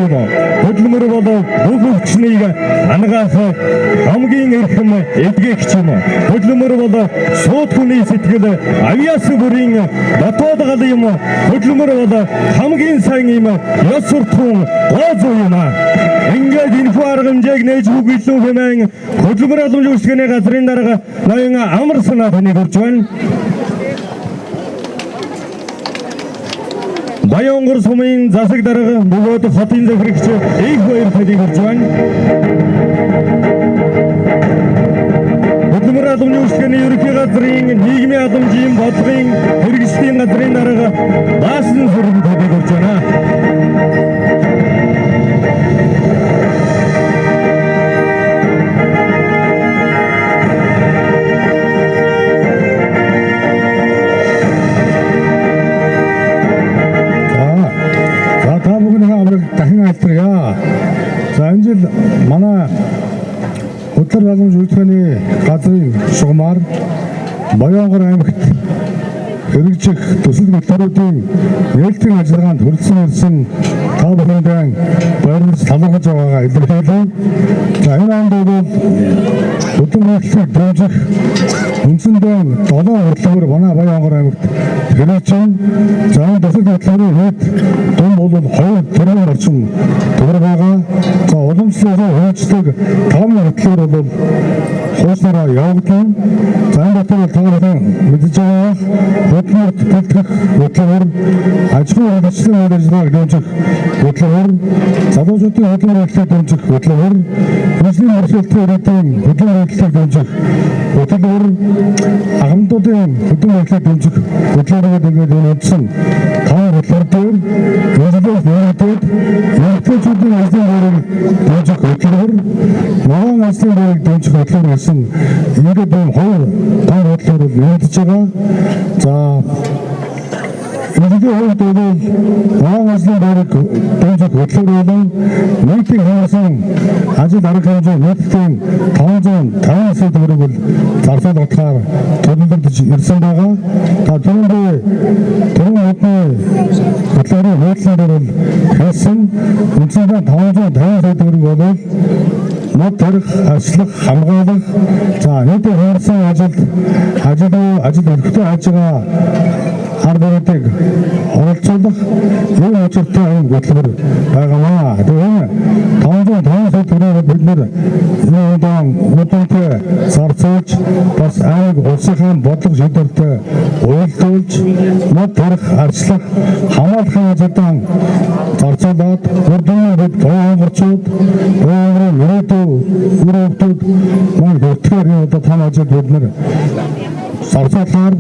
юм. Хөдөлмөр бол бүх өвчнийг ангаахад хамгийн эрхэм эдгэгч юм. Хөдөлмөр бол сууд хүний сэтгэл авьяас бүрийн дотоод гал юм. Хөдөлмөр бол хамгийн сайн юм. Ёс суртахуун гоо зүй юм. Ингээд энэхүү арга хэмжээг нээж үг илүү хэмээн хөдөлмөр албан үйлчлэгээний газрын дарга ноён амар санаа таныг хүрч байна. Баянгор сумын засаг дарга бөгөөд хотын захирагч их баяр таныг хүрч байна. Хөдөлмөр албан үйлчлэгээний ерөнхий газрын нийгмийн халамжийн бодлогын хэрэгжлийн газрын дарга Баасан Сүрэн таныг хүрч байна. За энэ жил манай хөдлөр албан үйлчлэгээний газрын шугамар Баянгор аймагт хэрэгжих төсөл хөтөлбөрийн нээлтийн ажиллагаанд хүрэлцэн ирсэн та бүхэндээ баярлаж талархаж байгаагаа илэрхийлье. За энэ онд бол хөдөлмөрлөлийг дэмжих үндсэндээ 7 хөтөлбөр манай Баянгор аймагт хэрэгжин. За энэ төсөл хөтөлбөрийн хэд дунд бол 2 тэрбум орчим төгрөг байгаа. За уламжлалын хөгжлөг 5 хөтөлбөр бол хууснараа явагдана. За энэ дотор та бүхэн мэдж байгаа хөдөлмөрт бэлтгэх хөтөлбөр, аж ахуйн үйлчлэгийн үйл ажиллагааг дэмжих хөтөлбөр, залуучуудын хөдөлмөр эрхлэлийг дэмжих хөтөлбөр, хөгжлийн өрсөлдөлтийн ирээдүйн хөдөлмөр эрхлэлийг дэмжих хөтөлбөр, агамдуудын хөдөлмөр эрхлэлийг дэмжих хөтөлбөрөөр ингээд энэ үндсэн 5 хөтөлбөр дээр үйлчлэгч нэртэд эмэгтэйчүүдийн ажлын байрыг дэмжих хөтөлбөр, ногоон ажлын байрыг дэмжих хөтөлбөр гэсэн ингээд ийм 2 хөтөлбөр нэмэгдэж байгаа. За энэ хувьд бол ногоон ажлын байрыг дэмжих хөтөлбөр болон нийтийн хангасан ажил арга хэмжээ нийтдээ 550 сая төгрөг бол зарцуулалтаар төлөвлөгдөж ирсэн байгаа. Та түрүүндээ хөтөлбөрийн хуудлаар бол хэлсэн үндсэндээ 550 сая төгрөг бол мод тарих, ажиллах, хамгаалах, за нийтийн хангасан ажил өргөтэй ажгаа арга барилыг оролцуулах энэ учиртай энэ хөтөлбөр байгаамаа. Тэгэхээр 550 сая төгрөг бид нэр энэ удаан үдэнтэй зарцуулж бас аймаг улсынхаа бодлого шийдвэртэй уялдуулж мод тарих, ажиллах, хамгаалахын ажилдаан зарцуулаад бүрдүүн бид Баянгорчууд, Баянгорын мөрөөдөө өрөөвтүүд маань хүртгэхээр энэ одоо том ажил бид нэр зарцуулахаар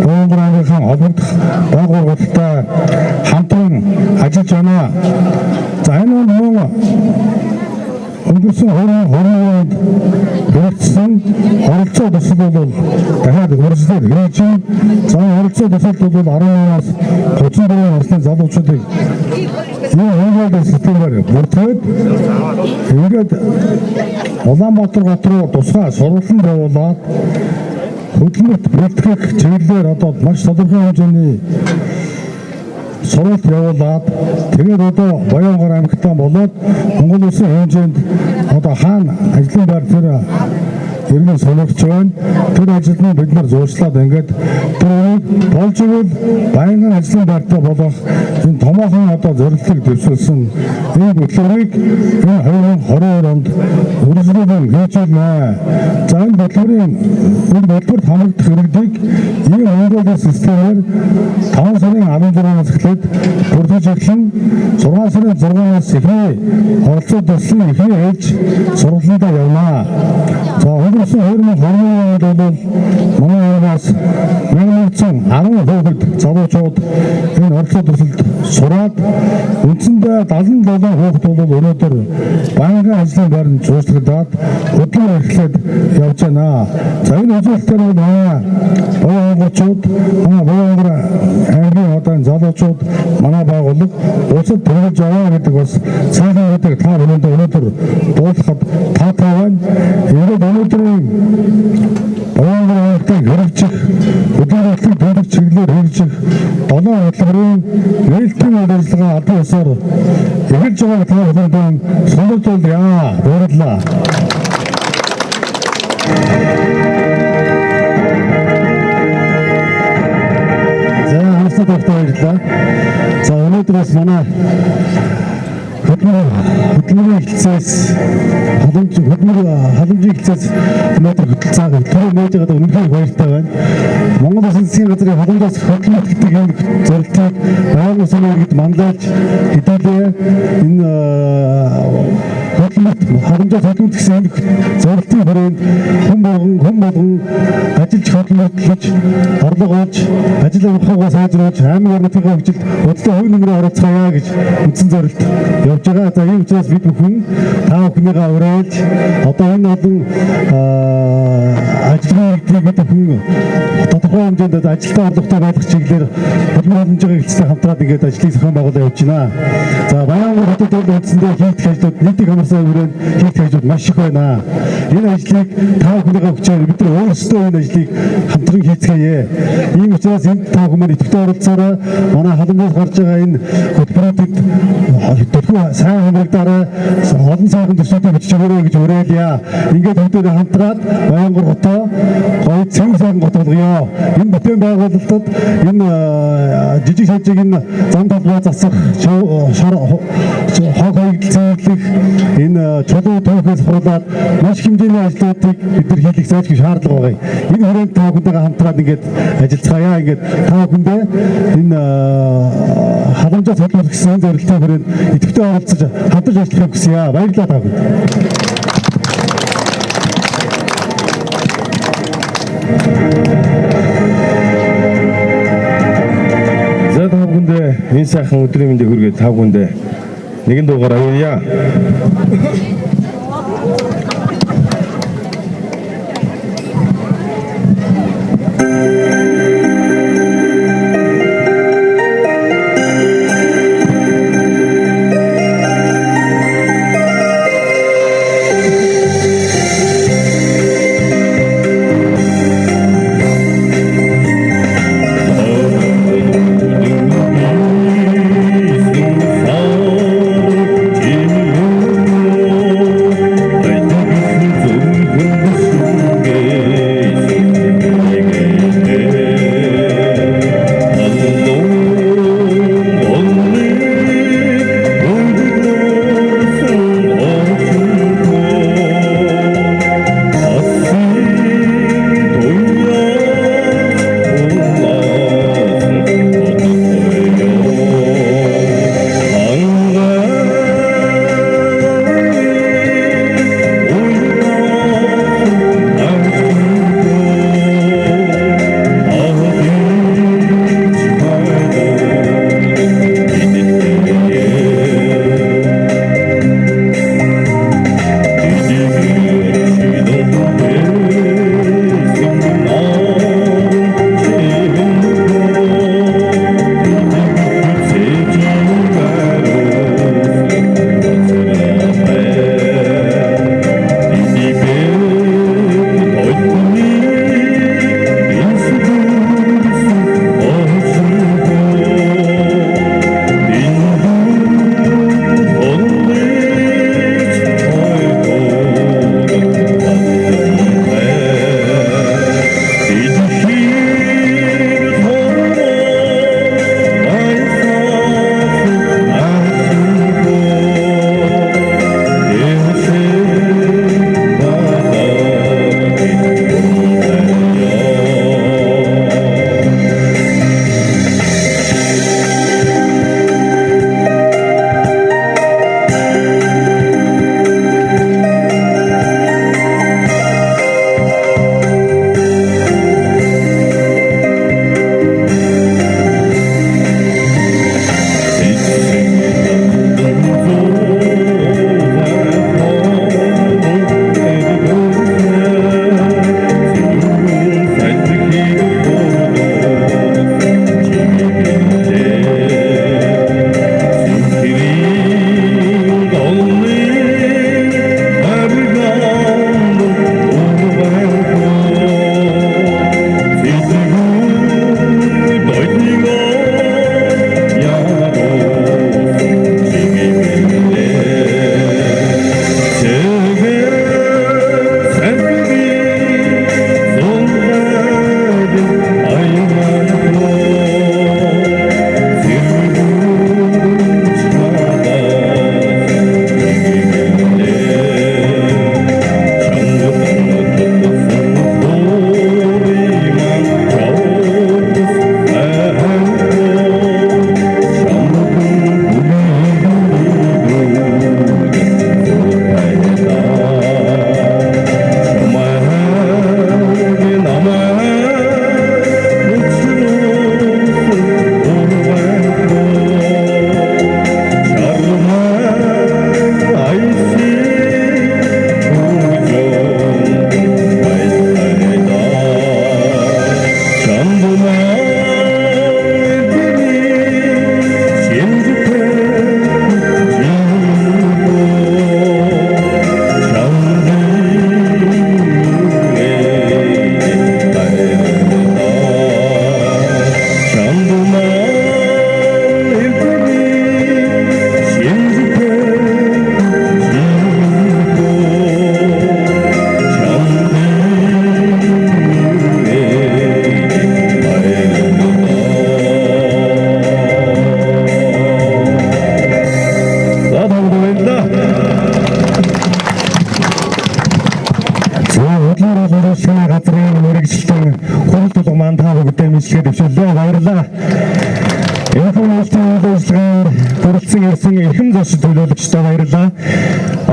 Баянгор аймгийн холбогдох байгууллагатай хамтран ажиллаж байна. За энэ мөн өнгөрсөн 20 онд хэрэгжсэн оролцоо төсөл бол дахиад үргэлжлээд хэрэгжиж байна. За оролцоо төсөлд бол 18-аас 34 насны залуучуудыг энэ хөнгөлөлт системээр бүрдээд ингээд Улаанбаатар хот руу тусгай сургууль байгуулад хөдөлмөрт бэлтгэх чиглэлээр одоо маш тодорхой хэмжээний сургалт явуулаад тэгээд одоо Баянгор аймагтаа болоод Монгол улсын хэмжээнд одоо хаана ажлын байр тэр иргэн сонирхож байна. Тэр ажилд нь бид нар зуршлаад ингээд тэрийг болж игэл баянган ажлын байртай болох энэ томоохон одоо зорилтыг дэвшүүлсэн энэ хөтөлбөрийг энэ 2022 онд үргэлжлүүлэн хийжүүлнэ. За энэ хөтөлбөрт хамрагдах иргэдийг ийм Монголын системээр 5 сарын 16-наас эхлээд бүрдүүлж эхлэн 6 сарын 6-наас эхний оролцоо төслийн эхний ээлж сургалтанд явна. За өнгөрсөн 2020 онд бол манай аймагаас 1010 залуучууд энэ оролцоо төсөлд сураад үндсэндээ 77 хүүхэд бол өнөөдөр банкны ажлын байранд зуучлагдаад хөдөлмөр эрхлээд явж байна. За энэ үзүүлэлтээр бол манай Баянгорчууд, манай Баянгор аймгийн одоо залуучууд манай байгууллага улсад төлөвлөж яваа гэдэг бас цаахан гэдэг та бүхэнд өнөөдөр дуулахад таатай байна. Ингээд өнөөдрийн Баянгор аймагт хэрэгжих хөдөлмөрлөлтийг дэмжих чиглэл чиглэлээр хэрэгжих 7 хөтөлбөрийн нээлттэй үйл ажиллагаа албан ёсоор эхэлж байгаа та бүхэнд сонирхолтой баярлалаа. За хамсад баярлалаа. За өнөөдрөөс манай хөдөлмөрийн хэлцээс халамжийн хэлцээс өнөөдөр хөтөлцааг төлөв нээж байгаа үнэхээр баяртай байна. Монгол Улсын засгийн газрын халамжаас хөдөлмөрт гэдэг энэ зорилтыг байнгын санаа иргэд манлайлж хэдүүлээ. Энэ халамжаас хөдөлмөрт гэсэн энэ зорилтын хүрээнд хүн болгон ажиллаж хөдөлмөрт хийж орлого олж ажил авахгаа сайжруулж аймаг орнотын хөгжилд өдөртөө хувь нэмрээ оролцгаая гэж үндсэн зорилт явж байгаа. За ийм учраас бид бүхэн та бүхнийгээ уриалж одоо энэ олон ажлын бид бүхэн тодорхой хэмжээнд ажилтаа орлоготой байх чиглэлээр хөдөлмөр халамжийн хэлцтэй хамтраад ингээд ажлыг зохион байгуулалт явуулж байна. За Баянгол хотод бол үндсэндээ хийх ажлууд нийтийн хамаасан хүрээнд хийх ажлууд маш их байна. Энэ ажлыг та бүхнийгээ хүчээр бид нар өөрсдөө энэ ажлыг хамтран хийцгээе. Ийм учраас энд та бүхэн идэвхтэй оролцоорой. Манай халамжаас гарч байгаа энэ хөтөлбөрүүдэд төлхөө сайн хамрагдаарай. Олон сайхан төсвүүдийг бичиж өгөөрэй гэж уриалъя. Ингээд бүгдээ хамтраад Баянгол хотоо гоё цэвэр сайхан гот болгоё. Энэ бүтээн байгуулалтад энэ жижиг сажиг энэ зам талбай засах хог хаягдлыг энэ чулуу түүхээс хуулаад маш хэмжээний ажлуудыг бид нар хийх зайлшгүй шаардлага байгаа. Энэ хүрээнд та бүхэндээ хамтраад ингээд ажиллацгаая. Ингээд та бүхэндээ энэ халамжаас хөдөлмөр гэсэн зорилтын хүрээнд идэвхтэй оролцож хамтарч ажиллахыг хүсье. Баярлалаа та бүхэнд. За та бүхэндээ энэ сайхан өдрийн мэндийг хүргэе. Та бүхэндээ нэгэн дуугаар авъя. баярлалаа. Информацийн үйлчлэгэнд хүрэлцэн ирсэн эрхэм зочид төлөөлөгчдөө баярлалаа.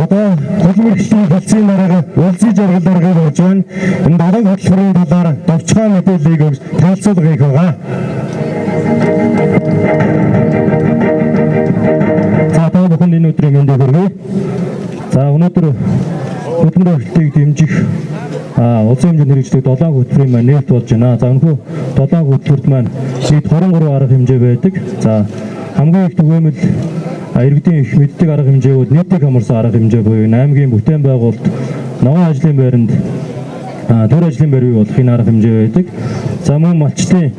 Одоо хөдөлмөрчлийн хэлцээний дараагаар улсын жаргал даргаыг болж байна. Энэ 7 хөтөлбөрийн талаар товчхон мэдээллийг өгж танилцуулга хийх байгаа. За та бүхэнд энэ өдрийн мэндийг хүргэе. За өнөөдөр хөдөлмөр эрхлэлийг дэмжих улсын хэмжээнд хэрэгждэг 7 хөтөлбөрийн маань нээлт болж байна. За өнөхөө 7 хөтөлбөрт маань нийт 23 арга хэмжээ байдаг. За хамгийн их түгээмэл иргэдийн их мэддэг арга хэмжээгүүд нийтийг хамарсан арга хэмжээ буюу 8-гийн бүтээн байгуулалт, ногоон ажлын байранд төр ажлын байр бий болох энэ арга хэмжээ байдаг. За мөн малчлалын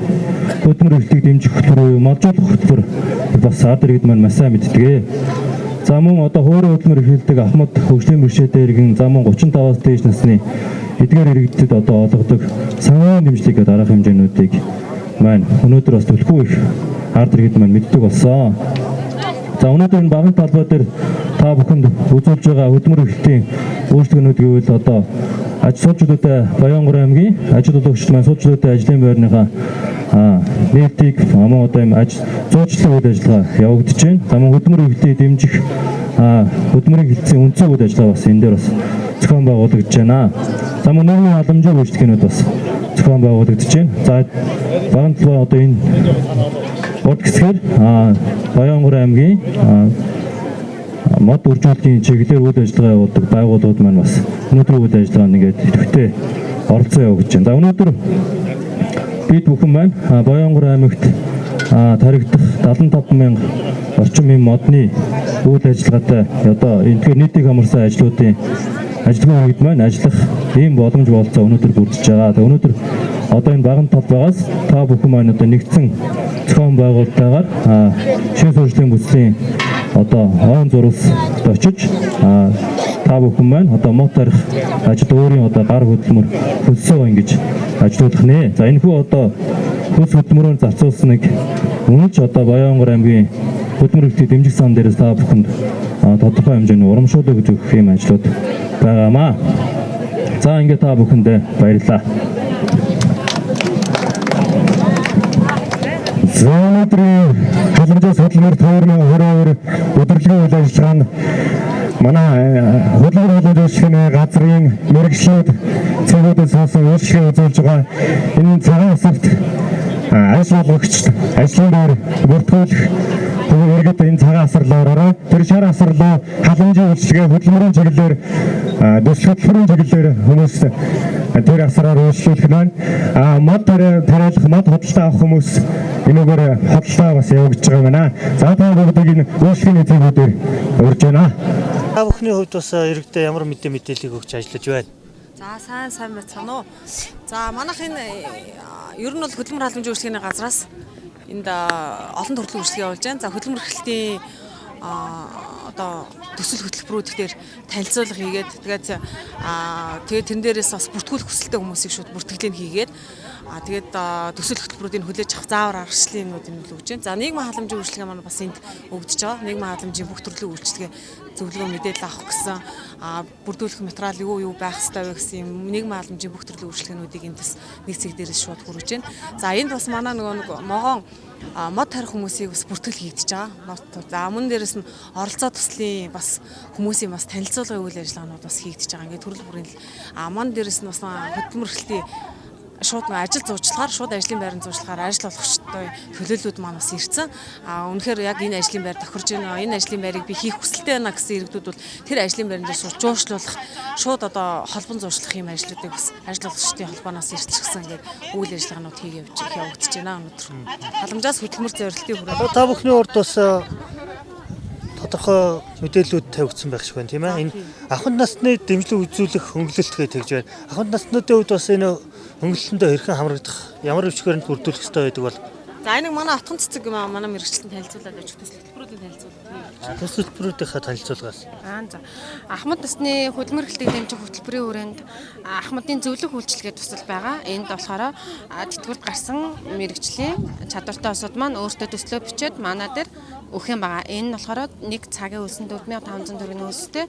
хөдөлмөр эрхлэлийг дэмжих хөтөлбөр буюу малжуулах хөтөлбөр бас ард иргэд маань маш сайн мэддэг. За мөн одоо хуурай хөдөлмөр эрхлэлдэг ахмад хөгжлийн бэрхшээлтэй иргэн за мөн 35-аас дээш насны эдгээр иргэдэд одоо олгодог санхүүгийн дэмжлэг гэдэг арга хэмжээнүүдийг маань өнөөдөр бас төлөхгүй их ард иргэд маань мэддэг болсон. За өнөөдөр энэ багын талбай дээр та бүхэнд үзүүлж байгаа хөдөлмөр эрхлэлийн өөрчлөгчнүүд гэвэл одоо аж суулжлуудтай Баянгор аймгийн ажил олгогчд маань суулжлуудтай ажлын байрныхаа нээлтийг мөн одоо юм аж зуучлалын үйл ажиллагаа явагдаж байна. За мөн хөдөлмөр эрхлэлийг дэмжих хөдөлмөрийн хэлтсийн үндсэн үйл ажиллагаа бас энэ дээр бас зохион байгуулагдаж байна. За мөн нийгмийн халамжийн үйлчлэгчнүүд бас зохион байгуулагдаж байна. За багын талбай одоо энэ урд хэсгээр Баянгор аймгийн мод үржүүлэлтийн чиглэлээр үйл ажиллагаа явуулдаг байгууллагууд маань бас өнөөдөр үйл ажиллагаанд ингээд идэвхтэй оролцоо явуулж байна. За өнөөдөр бид бүхэн маань Баянгор аймагт таригдах 75,000 орчим юм модны үйл ажиллагаатай одоо энэгээр нийтийг хамарсан ажлуудын ажиллагаа үед маань ажиллах ийм боломж болцоо өнөөдөр бүрдэж байгаа. Тэгээ өнөөдөр одоо энэ багын талбайгаас та бүхэн маань одоо нэгдсэн зохион байгуулалтаагаар шин сургуулийн бүслийн одоо оон зурвалт очиж та бүхэн маань одоо мод тарих ажил өөрийн одоо гар хөдөлмөр хөлсөө ингэж ажиллах нэ. За энэ хүү одоо хөлс хөдөлмөрөөр зарцуулсан нэг үнэлж одоо Баянгор аймгийн хөдөлмөр эрхлэлийг дэмжих сан дээрээс та бүхэнд тодорхой хэмжээний урамшуулга гэж өгөх юм ажлууд байгаамаа. За ингээд та бүхэндээ баярлалаа. Өнөөдрийн халамжаас хөдөлмөр төвөрний хөрөөр удирдлагын үйл ажиллагаанд манай хөдөлмөр халамжлалын газрын мэргэжлүүд цэгүүдээс суусан үйлчлэгээ үзүүлж байгаа энэ цагаан усарт ажил олгогч ажлын байр бүртгүүлэх иргэд энэ цагаан асарлаараа тэр шар асарлаа халамжийн үйлчлэгээ хөдөлмөрийн чиглэлээр дэс хөдөлмөрийн чиглэлээр хүмүүс тэр асраар үйлчлүүлэх нь мод тариалах мод худалдаа авах хүмүүс энэгээр худалдаа бас явагдаж байгаа юм байна. За та бүгдийг энэ үйлчлэгийн цэгүүдээр урьж байна. Та бүхний хувьд бас иргэдэд ямар мэдээллийг өгч ажиллаж байна? За сайн байна уу. За манайх энэ ер нь бол хөдөлмөр халамжийн үйлчлэгийн газраас энд олон төрлийн үйлчлэгээ болж байна. За хөдөлмөр эрхлэлтийн одоо төсөл хөтөлбөрүүд дээр танилцуулга хийгээд тэгээд тэн дээрээс бас бүртгүүлэх хүсэлтэй хүмүүсийг шууд бүртгэлийг хийгээд тэгээд төсөл хөтөлбөрүүдийг хүлээж авах заавар аргачлалын юмнууд өгч байна. За нийгмийн халамжийн үйлчлэгээ маань бас энд өгдөж байгаа. Нийгмийн халамжийн бүх төрлийн үйлчлэгээ зөвлөгөө мэдээлэл авах гэсэн бүрдүүлэх материал юу байх ёстой вэ гэсэн юм нийгмийн халамжийн бүх төрлийн үйлчлэгээнүүдийг эндээс нэг цэг дээрээс шууд хүргэж байна. За энд бас манай нөгөө могоон мод тарих хүмүүсийг бас бүртгэл хийгдэж байгаа. За мөн дээрэс нь оролцоо туслын бас хүмүүсийн бас танилцуулгын үйл ажиллагаанууд бас хийгдэж байгаа. Ингээд төрөл бүрийн ман дээрэс нь бас хөдөлмөр эрхлэлтийн шууд ажил зурчлагаар шууд ажлын байранд зурчлагаар ажил олгогчтой төлөөллүүд маань бас ирсэн. Үнэхээр яг энэ ажлын байр тохирж байна. Энэ ажлын байрыг би хийх хүсэлтэй байна гэсэн иргэдүүд бол тэр ажлын байранд сууж жуучлуулах шууд одоо холбон зуршлах юм ажлуудыг бас ажил олгогчдын холбооноос ирчихсэн ингээд үйл ажиллагаанууд явагдаж байна өнөөдөр. Халамжаас хөдөлмөр зорилтын хүрээ. Та бүхний урд бас тодорхой мэдээллүүд тавигдсан байх шиг байна тийм ээ. Энэ ахуйн насны дэмжлэг үзүүлэх хөнгөлөлт гэж байна. Ахуйн насныдын үед бас энэ хөнгөлөлтөндөө хэрхэн хамрагдах ямар өвчгөөрөнд бүрдүүлэх хэрэгтэй байдаг бол за энэ манай отгон цэцэг манай мэргэжлэлтэн танилцуулаад өгч төсөл хөтөлбөр төлбөрүүдийн танилцуулга. Төсөл төлбөрүүдийнхээ танилцуулгаас. За. Ахмад насны хөдөлмөр эрхлэлтийг дэмжих хөтөлбөрийн хүрээнд Ахмадын зөвлөх үйлчилгээ төсөл байгаа. Энд болохоор тэтгэврт гарсан мэрэгжлийн чадвартай осууд маань өөртөө төслөө бичээд манай дээр өгөх юм байгаа. Энэ нь болохоор нэг цагийн үлсэн 4500 төгрөгийн үлстэй.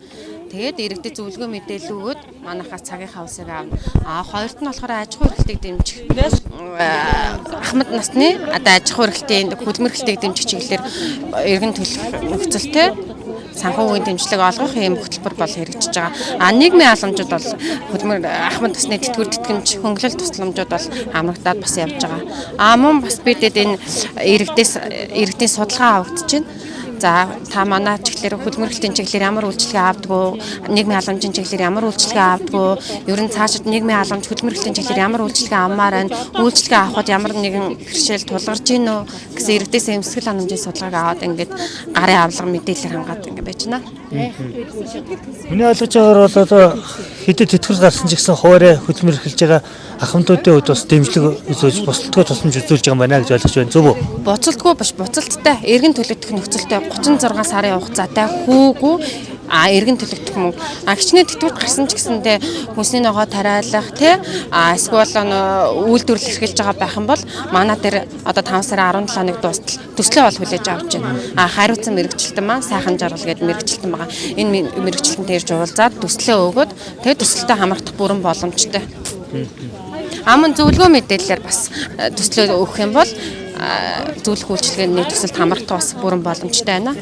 Тэгээд иргэдэд зөвлөгөө мэдээлэл өгөөд манайхаас цагийнхаа үлсийг аавна. Хоёрт нь болохоор аж ахуй эрхлэлтийг дэмжих. Ахмад насны аж ахуй эрхлэлтийн хөдөлмөр эрхлэлтийг дэмжих чиглэлээр иргэн төлөх нөхцөлтэй санхүүгийн дэмжлэг олгох юм хөтөлбөр бол хэрэгжиж байгаа. Нийгмийн халамжууд бол хөдөлмөр Ахмад насны тэтгэвэр тэтгэмж хөнгөлөлт тусламжууд бол хамрагдаад бас явж байгаа. Мөн бас бидэд энэ иргэдийн судалгаа авагдаж байна. За та манай чиглэлээр хөдөлмөр эрхлэлтийн чиглэлээр ямар үйлчилгээ авдаггүй, нийгмийн халамжийн чиглэлээр ямар үйлчилгээ авдаггүй, ер нь цаашид нийгмийн халамж хөдөлмөр эрхлэлтийн чиглэлээр ямар үйлчилгээ авмаар байна, үйлчилгээ авахд ямар нэгэн бэрхшээл тулгарч гин үү гэсэн иргэдээс эмсгэл ханамжийн судалгааг аваад ингээд гарын авлага мэдээлэл хангаад ингээд байж байна. Миний ойлгож байгаагаар бол одоо хэдэд тэтгэвэр гарсан ч гэсэн хуурай хөдөлмөр эрхэлж байгаа ахмадуудын хувьд бас дэмжлэг үзүүлж бусдадгүй тусламж үзүүлж байгаа юм байна гэж ойлгож байна. Зөв үү? Буцалтгүй биш, буцалттай иргэн төлөгдөх нөхцөлтэй 36 сарын хугацаатай хүүгүй иргэн төлөгдөх мөнгө. Хичнээн тэтгэврт гарсан ч гэсэндээ хүнсний ногоо тариалах эсвэл үйлдвэрлэл эрхэлж байгаа байх юм бол манай дээр одоо 5 сарын 17 хоног дуустал төслөө бол хүлээж авч байна. Хариуцсан мэрэгчлэлтэн маань сайхан жаргал гэдэг мэрэгчлэлтэн байгаа. Энэ мэрэгчлэлтэнтэй ирж уулзаад төслөө өгөөд тэгээд төсөлтөд хамрагдах бүрэн боломжтой. Мөн зөвлөгөө мэдээлэлээр бас төслөө өгөх юм бол зөвлөх үйлчилгээний төсөлд хамрагдах бас бүрэн боломжтой байна.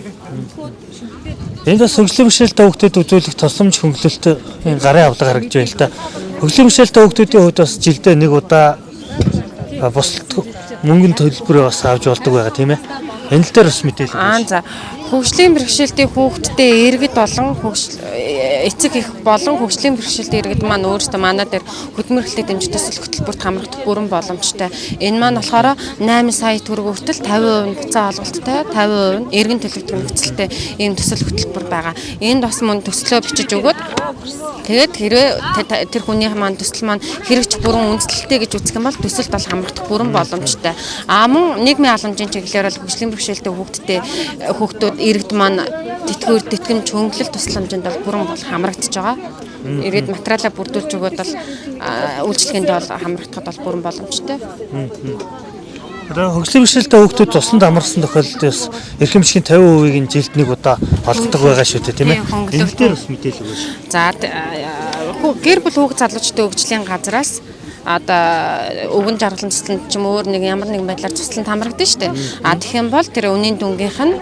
Энд бас хөгжлийн бэрхшээлтэй хүүхдэд үзүүлэх тусламж хөнгөлөлт гарын авлага харагдж байна л да. Хөгжлийн бэрхшээлтэй хүүхдүүдийн хувьд бас жилдээ нэг удаа бусалт мөнгөнд төлбөр бас авч болдог байгаа тийм ээ. Энэ л дээр бас мэдээлэл. За хөгжлийн бэрхшээлтэй хүүхдтэй иргэд болон эцэг их болон хөгжлийн бэрхшээлтэй иргэд маань өөрсдөө манай дээр хөдөлмөр эрхлэлтийн дэмжих төсөл хөтөлбөрт хамрагдах бүрэн боломжтой. Энэ маань болохоор 8 сая төгрөг хүртэл 50% буцаа олголттой, 50% иргэн төлөвлөлт нөхцөлтэй ийм төсөл хөтөлбөр байгаа. Энд бас мөн төслөө бичиж өгөөд тэгээд хэрвээ тэр хүний маань төсөл маань хэрэгж бүрэн үндэслэлтэй гэж үзэх юм бол төсөлд бол хамрагдах бүрэн боломжтой. Мөн нийгмийн халамжийн чиглэлээр бол хөгжлийн бэрхшээлтэй хүүхдүүд иргэд маань тэтгэвэр тэтгэмж хөнгөлөлт тусламжинд бол бүрэн бол хамрагдаж байгаа. Иргэд материалаа бүрдүүлж өгөөд бол үйлчлэгээнд бол хамрагдахад бол бүрэн боломжтой. Хөгжлийн бэрхшээлтэй хүүхдүүд цусланд амарсан тохиолдолд бас эрхэм жишгийн 50%-ийг нь жилд нэг удаа олгодог байгаа шүү дээ тийм ээ. Энэ дээр бас мэдээлэл өгөөш. За гэр бүл хүүхд залуучдын хөгжлийн газраас одоо өвгөн жаргалан цусланд ч юм өөр нэг ямар нэгэн байдлаар цусланд хамрагдана шүү дээ. Тэгэх юм бол тэр үнийн дүнгийнх нь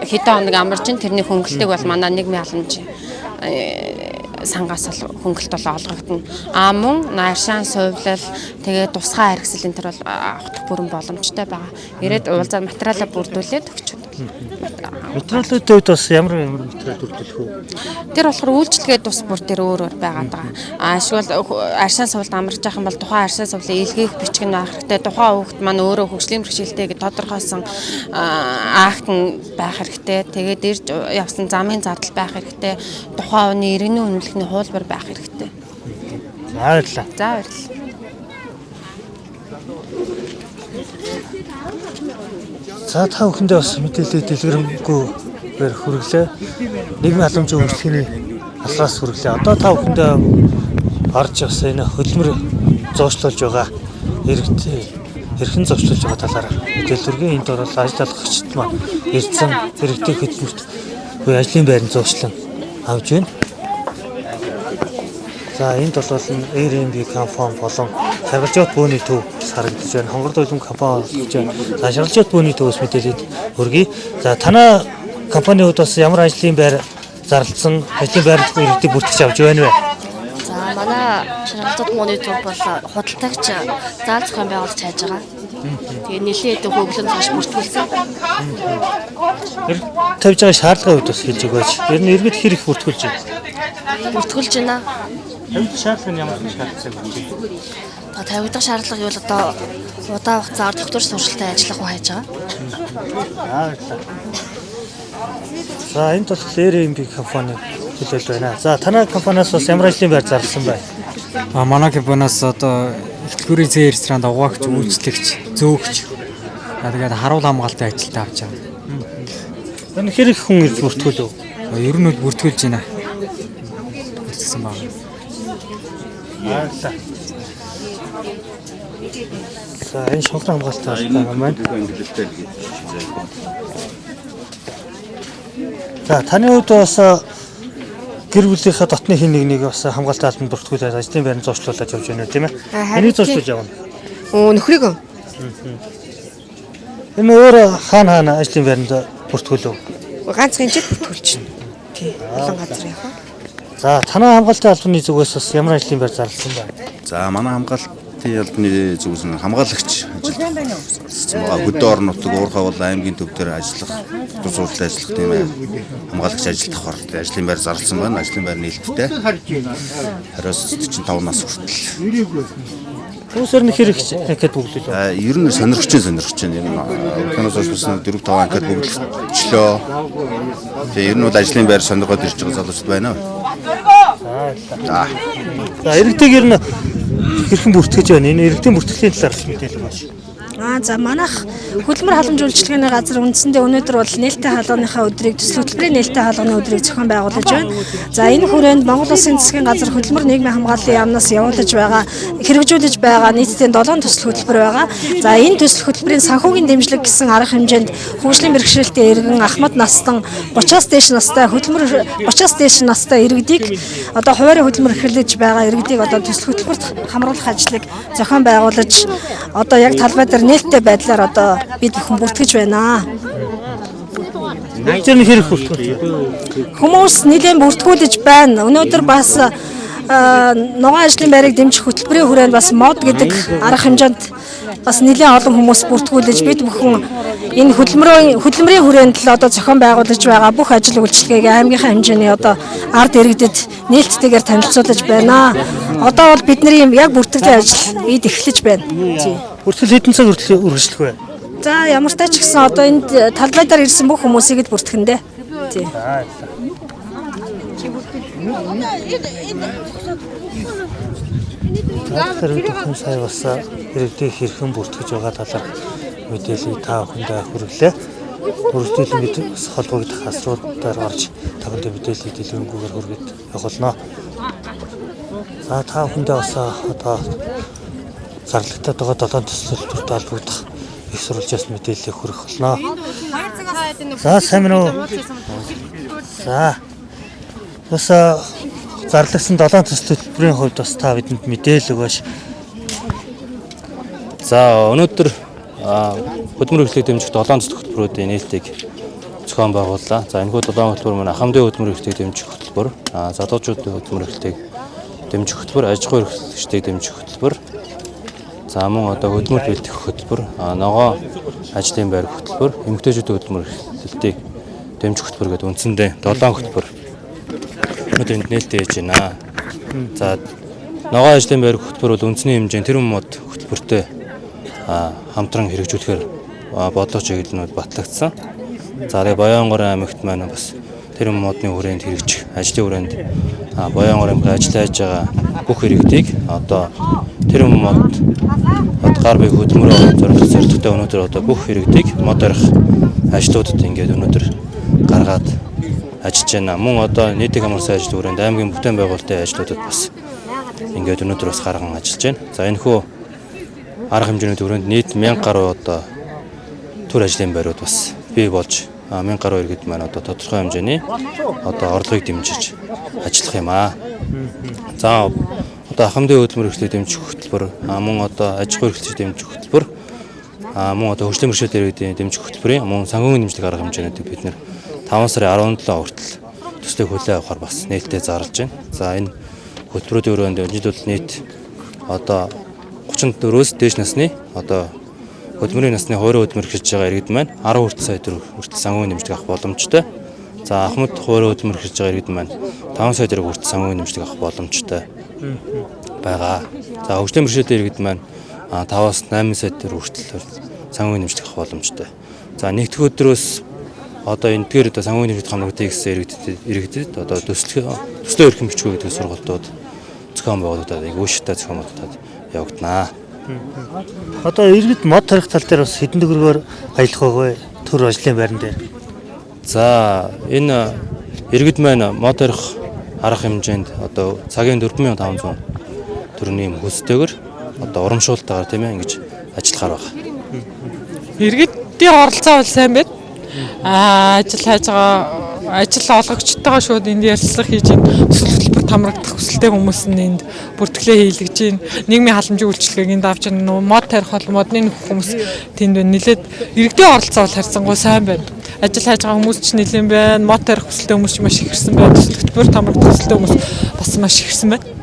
хэдэн хоног амарч тэрний хөнгөлөлтийг бол манай нийгмийн халамж сангаас хөнгөлөлт бол олгогдно. Мөн найршаан сувлал тэгээд тусгай харгислал энэ төр бол авах бүрэн боломжтой байгаа. Ирээд уулзаад материалаа бүрдүүлээд өгч байна. Материалуудын хувьд бас ямар материал бүрдүүлэх вэ? Тэр болохоор үйлчлэгээ тус бүр тэр өөр байгаад байгаа. Эсвэл арьсаан сувлд амарч байгаа юм бол тухайн арьсаан сувлын илгээх бичиг нь байх хэрэгтэй. Тухайн хүүхэд маань өөрөө хөгжлийн бэрхшээлтэй гэж тодорхойлсон акт нь байх хэрэгтэй. Тэгээд ирж явсан замын зардал байх хэрэгтэй. Тухайн үеийн иргэний үнэлэхний хуулбар байх хэрэгтэй. За баярлалаа. За баярлалаа. За та бүхэндээ бас мэдээлэл дэлгэрэнгүй хүргэлээ. Нийгмийн халамжийн хөгжлөхийн алхаас хүргэлээ. Одоо та бүхэндээ орж бас энэ хөдөлмөр зоочлуулж байгаа хэрхэн зоочлуулж байгаа талаар мэдээлэл өргөн. Энд бол ажил олгогчд маань ирсэн хэрэгтэй хөдөлмөрт буюу ажлын байранд зоочлон авж байна. За энд бол Airbnb компани болон шаргалжууд бөөний төв харагдаж байна. Хонгорд улам компани гэж байна. За шаргалжууд бөөний төвөөс мэдээлэл өргөе. За танай компани хувьд бас ямар ажлын байр зарласан, ажлын байрлал иргэдэг бүртгэж авч байна вэ? За манай шаргалжууд бөөний төв бол худалдагч заал зохион байгуулалт хайж байгаа. Тэгээ нэлээд хөгжлөн цааш бүртгүүлсэн. Тавьж байгаа шаардлагын хувьд бас хэлж өгөөч. Ер нь иргэд хэрэг бүртгүүлж байна? Бүртгүүлж байна. Шаардлага нь ямар шаардлага вэ? Тавигдах шаардлага юу л одоо удаа хугацаар докторч сургалтад ажиллах уу хайж байгаа. За энд бол Airbnb компани хэлэл байна. За танай компаниас бас ямар ажлын байр зарласан бэ? Манай компаниас одоо хөтөлбөрийн зээн ресторанд угаагч, үйлчлэгч, зөөгч тэгээд харуул хамгаалалтын ажилд авч байгаа. Энэ хэр их хүн ирж бүртгүүлв? Ер нь бол бүртгүүлж байна. Бүртгүүлсэн баг. Баярлалаа. За энэ шугал хамгаалалттай байгаа маань. За таны хувьд бас гэр бүлийнхаа дотны хин нэг бас хамгаалалтын албанд бүртгүүлээд ажлын байранд зуршлуулад явж байна тийм ээ. Энийг зуршлуулж явна. Нөхрийгөө. Энэ өөр хаана ажлын байранд бүртгүүлв? Ганцхан жил бүртгүүлчихнэ. Тий. Олон газар явах. За танай хамгаалтын албаны зүгээс бас ямар ажлын байр зарласан байна? За манай хамгаалтын албаны зүгээс нь хамгаалагч ажил зарласан байгаа. Хөдөө орон нутаг уурхай бол аймгийн төв дээр ажиллах, тусгуурлын ажиллах тийм ээ. Хамгаалагч ажилдах хор ажлын байр зарласан байна. Ажлын байр нээлттэй. 45 нас хүртэл. Түүсэр нь хэр их анкет бүглүүлв? Ер нь сонирхож байна. Ер нь киноос олсон 4-5 анкет бүглэлчлөө. Тэгээ ер нь бол ажлын байр сонирхоод ирж байгаа залуучууд байна. За иргэдэг ер нь хэрхэн бүртгэж байна? Энэ иргэдийн бүртгэлийн талаар мэдээлэл байна. За манайх хөдөлмөр халамж үйлчилгээний газар үндсэндээ өнөөдөр бол нээлттэй хаалганыхаа өдрийг төсөл хөтөлбөрийн нээлттэй хаалганы өдрийг зохион байгуулж байна. За энэ хүрээнд Монгол Улсын засгийн газар хөдөлмөр нийгмийн хамгааллын яамнаас явуулж байгаа, хэрэгжүүлж байгаа нийтдээ 7 төсөл хөтөлбөр байгаа. За энэ төсөл хөтөлбөрийн санхүүгийн дэмжлэг гэсэн арга хэмжээнд хөгжлийн бэрхшээлтэй иргэн ахмад настан 30-аас дээш настай хөдөлмөр 30-аас дээш настай иргэдийг одоо хуваарийн хөдөлмөр эрхлэж байгаа иргэдийг одоо төсөл хөтөлбөрт хамруулах ажлыг зохион байгуулж одоо яг талбай дээр нээлттэй байдлаар одоо бид бүхэн бүртгэж байна. Нэгжээр нь хэрэг бүртгэж? Хүмүүс нэлээд бүртгүүлж байна. Өнөөдөр бас ногоон ажлын байрыг дэмжих хөтөлбөрийн хүрээнд бас мод гэдэг арга хэмжээнд бас нэлээд олон хүмүүс бүртгүүлж бид бүхэн энэ хөдөлмөрийн хүрээнд л одоо зохион байгуулж байгаа бүх ажил үйлчилгээг аймгийнхаа хэмжээний одоо ард иргэдэд нээлттэйгээр танилцуулж байна. Одоо бол бидний яг бүртгэлийн ажил эд эхлэж байна. Бүртгэл хэдэн цаг хүртэл үргэлжлэх вэ? За ямар ч тач гэсэн одоо энд талбай дээр ирсэн бүх хүмүүсийг л бүртгэндэ. Тий. Тэгэхээр сая бас иргэдийг хэрхэн бүртгэж байгаа талаар мэдээллийг та бүхэндээ хүргэлээ. Бүртгэлийн бид бас холбогдох асуудлаар орж та бүхэндээ мэдээллийг дэлгэрэнгүйгээр хүргэж явуулна. За та бүхэндээ бас одоо зарлагдаад байгаа 7 төсөл хөтөлбөрт холбогдох их сурвалжаас мэдээллийг хүргэх болно. За сайн уу? За бас зарлагдсан 7 төсөл хөтөлбөрийн хувьд бас та бидэнд мэдээлэл өгөөш. За өнөөдөр хөдөлмөр эрхлэлийг дэмжих 7 төсөл хөтөлбөрүүдийн нээлтийг зохион байгууллаа. За энэхүү 7 хөтөлбөр маань ахмадын хөдөлмөр эрхлэлийг дэмжих хөтөлбөр, залуучуудын хөдөлмөр эрхлэлийг дэмжих хөтөлбөр, аж ахуйн эрхлэгчдийг дэмжих хөтөлбөр, за мөн одоо хөдөлмөр бэлтгэх хөтөлбөр, ногоон ажлын байр хөтөлбөр, эмэгтэйчүүдийн хөдөлмөр эрхлэлтийг дэмжих хөтөлбөр гэдэг үндсэндээ 7 хөтөлбөр өнөөдөр нээлттэй хийж байна. За ногоон ажлын байр хөтөлбөр бол үндэсний хэмжээнд тэрбум мод хөтөлбөртэй хамтран хэрэгжүүлэхээр бодлого чиглэлнүүд батлагдсан. За тэгээ Баянгорын аймагт маань бас тэрбум модны хүрээнд хэрэгжих, ажлын хүрээнд Баянгор аймгийн ажиллаж байгаа бүх иргэдийг одоо тэрбум мод гар бие хөдөлмөрөөр зорилготой өнөөдөр одоо бүх иргэдийг мод арих ажлуудад ингээд өнөөдөр гаргаад ажиллаж байна. Мөн одоо нийтийн хамгаалсан ажлын хүрээнд аймгийн бүтээн байгуулалтын ажлуудад бас ингээд өнөөдөр бас гарган ажиллаж байна. За энэхүү арга хэмжээний хүрээнд нийт 1000 гаруй одоо төр ажлын байрууд бас бий болж 1000 гаруй иргэд маань одоо тодорхой хэмжээний одоо орлогыг дэмжиж ажиллах юм аа. За одоо ахмадын хөдөлмөр эрхлэлийг дэмжих хөтөлбөр, мөн одоо аж ахуйн эрхлэлийг дэмжих хөтөлбөр, мөн одоо хөгжлийн бэрхшээлтэй иргэдийн дэмжих хөтөлбөрийн мөн санхүүгийн дэмжлэг арга хэмжээнүүдийг бид нэр 5 сарын 17 хүртэл төслийг хүлээн авахар бас нээлттэй зарлж байна. За энэ хөтөлбөрүүдийн өрөөнд жил бол нийт одоо 34-өөс дээш насны одоо хөдөлмөрийн насны хувийн хөдөлмөр эрхэлж байгаа иргэд маань 10 хүртэл сая төгрөг хүртэл санхүүгийн дэмжлэг авах боломжтой. За ахмад хувийн хөдөлмөр эрхэлж байгаа иргэд маань 5 сая төгрөг хүртэл санхүүгийн дэмжлэг авах боломжтой байгаа. За хөгжлийн бэрхшээлтэй иргэд маань 5-аас 8 сая төгрөг хүртэл санхүүгийн дэмжлэг авах боломжтой. За нэгдүгээр өдрөөс одоо эндгээр одоо санхүүгийн дэмжлэг хамрагдъя гэсэн иргэдэд одоо төслөө эрхэм бичгүү гэдэг сургалтууд зохион байгуулагдаад өгөөштэй зохион байгуулагдаад явагдана. Одоо иргэд мод тарих тал дээр бас хэдэн төгрөгөөр аялах вэ? Төр ажлын байран дээр. За энэ иргэд маань мод тарих арга хэмжээнд одоо цагийн 4500 төгрөгийн хөлстэйгээр одоо урамшуултаагаар тийм ээ ингэж ажиллахаар байна. Иргэдийн оролцоо бол сайн байна. Ажил хайж байгаа ажил олгогчтойгоо шууд энд ярилцлага хийж төсөл хөтөлбөр хамрагдах хүсэлтэй хүмүүс нь энд бүртгэлээ хийлгэж байна. Нийгмийн халамжийн үйлчилгээг энд авч байгаа мод тарих бол модны хүмүүс тэнд байна. Нилээд иргэдийн оролцоо бол харьцангуй сайн байна. Ажил хайж байгаа хүмүүс ч нэлээд байна. Мод тарих хүсэлтэй хүмүүс ч маш их ирсэн байна. Төсөл хөтөлбөр хамрагдах хүсэлтэй хүмүүс бас маш их ирсэн байна.